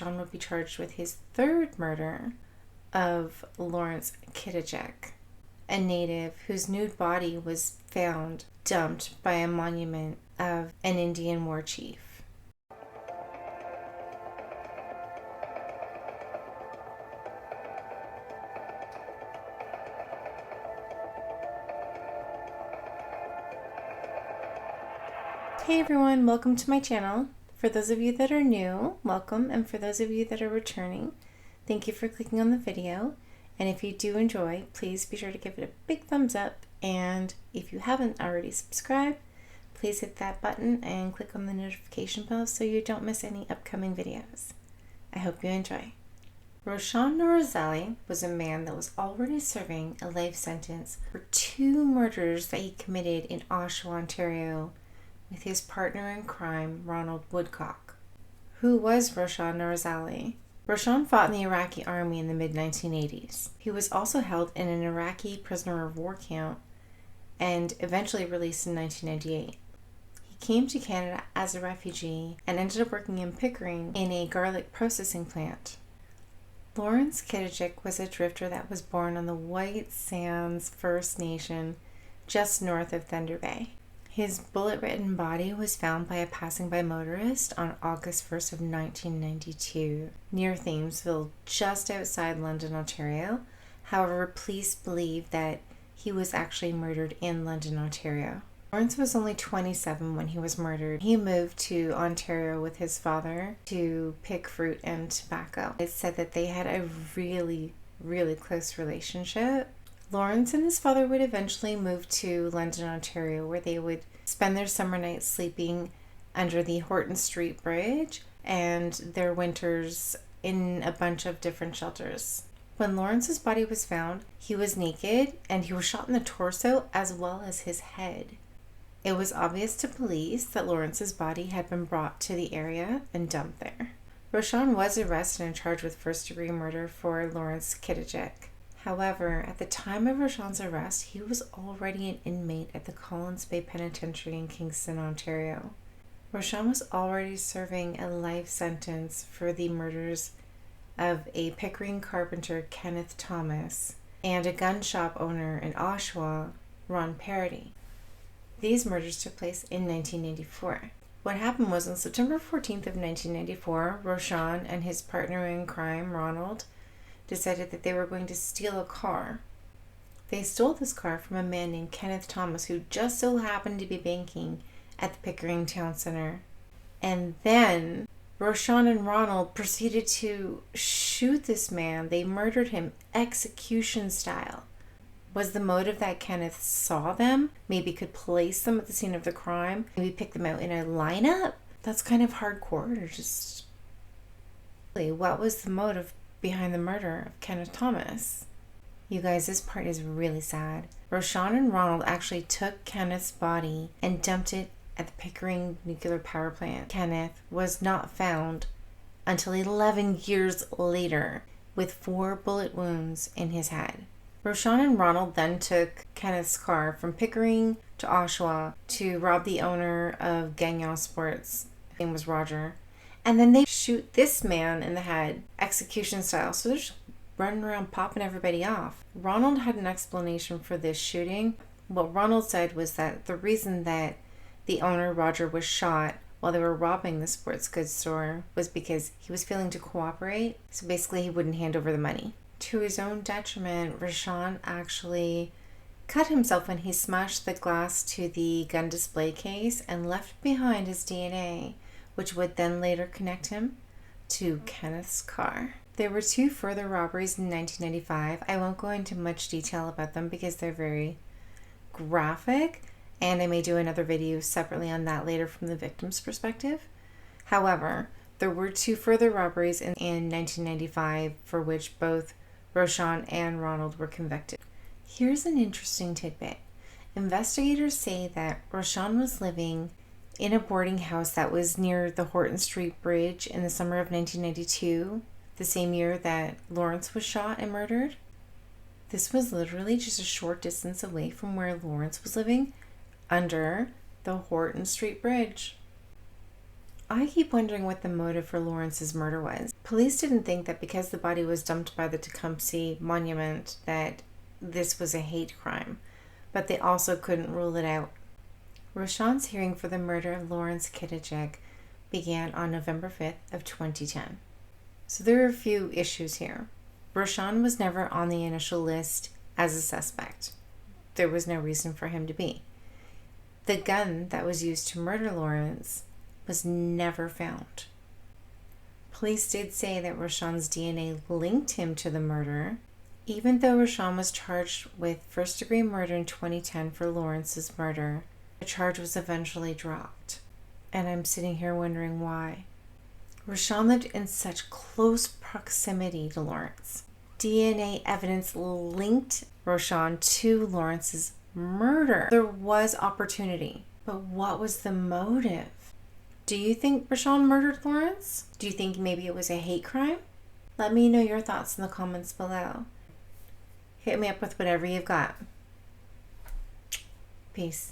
John would be charged with his third murder of Lawrence Kittichek, a native whose nude body was found dumped by a monument of an Indian war chief. Hey everyone, welcome to my channel. For those of you that are new, welcome, and for those of you that are returning, thank you for clicking on the video. And if you do enjoy, please be sure to give it a big thumbs up, and if you haven't already subscribed, please hit that button and click on the notification bell so you don't miss any upcoming videos. I hope you enjoy. Roshan Norouzali was a man that was already serving a life sentence for 2 murders that he committed in Oshawa, Ontario, with his partner in crime, Ronald Woodcock. Who was Roshan Norouzali? Roshan fought in the Iraqi army in the mid-1980s. He was also held in an Iraqi prisoner of war camp and eventually released in 1998. He came to Canada as a refugee and ended up working in Pickering in a garlic processing plant. Lawrence Kittichek was a drifter that was born on the White Sands First Nation just north of Thunder Bay. His bullet-ridden body was found by a passing-by motorist on August 1st of 1992 near Thamesville, just outside London, Ontario. However, police believe that he was actually murdered in London, Ontario. Lawrence was only 27 when he was murdered. He moved to Ontario with his father to pick fruit and tobacco. It's said that they had a really, really close relationship. Lawrence and his father would eventually move to London, Ontario, where they would spend their summer nights sleeping under the Horton Street Bridge and their winters in a bunch of different shelters. When Lawrence's body was found, he was naked and he was shot in the torso as well as his head. It was obvious to police that Lawrence's body had been brought to the area and dumped there. Roshan was arrested and charged with first-degree murder for Lawrence Kittichek. However, at the time of Roshan's arrest, he was already an inmate at the Collins Bay Penitentiary in Kingston, Ontario. Roshan was already serving a life sentence for the murders of a Pickering carpenter, Kenneth Thomas, and a gun shop owner in Oshawa, Ron Parody. These murders took place in 1984. What happened was on September 14th of 1994, Roshan and his partner in crime, Ronald, decided that they were going to steal a car. They stole this car from a man named Kenneth Thomas, who just so happened to be banking at the Pickering Town Center. And then Roshan and Ronald proceeded to shoot this man. They murdered him execution style. Was the motive that Kenneth saw them? Maybe could place them at the scene of the crime? Maybe pick them out in a lineup? That's kind of hardcore. Or just what was the motive behind the murder of Kenneth Thomas? You guys, this part is really sad. Roshan and Ronald actually took Kenneth's body and dumped it at the Pickering nuclear power plant. Kenneth was not found until 11 years later with 4 bullet wounds in his head. Roshan and Ronald then took Kenneth's car from Pickering to Oshawa to rob the owner of Gagnon Sports. His name was Roger. And then they shoot this man in the head, execution style. So they're just running around popping everybody off. Ronald had an explanation for this shooting. What Ronald said was that the reason that the owner, Roger, was shot while they were robbing the sports goods store was because he was failing to cooperate. So basically he wouldn't hand over the money. To his own detriment, Roshan actually cut himself when he smashed the glass to the gun display case and left behind his DNA, which would then later connect him to Kenneth's car. There were 2 further robberies in 1995. I won't go into much detail about them because they're very graphic, and I may do another video separately on that later from the victim's perspective. However, there were 2 further robberies in 1995 for which both Roshan and Ronald were convicted. Here's an interesting tidbit. Investigators say that Roshan was living in a boarding house that was near the Horton Street Bridge in the summer of 1992, the same year that Lawrence was shot and murdered. This was literally just a short distance away from where Lawrence was living, under the Horton Street Bridge. I keep wondering what the motive for Lawrence's murder was. Police didn't think that because the body was dumped by the Tecumseh Monument that this was a hate crime, but they also couldn't rule it out. Roshan's hearing for the murder of Lawrence Kittijic began on November 5th of 2010. So there are a few issues here. Roshan was never on the initial list as a suspect. There was no reason for him to be. The gun that was used to murder Lawrence was never found. Police did say that Roshan's DNA linked him to the murder, even though Roshan was charged with first-degree murder in 2010 for Lawrence's murder. The charge was eventually dropped, and I'm sitting here wondering why. Roshan lived in such close proximity to Lawrence. DNA evidence linked Roshan to Lawrence's murder. There was opportunity, but what was the motive? Do you think Roshan murdered Lawrence? Do you think maybe it was a hate crime? Let me know your thoughts in the comments below. Hit me up with whatever you've got. Peace.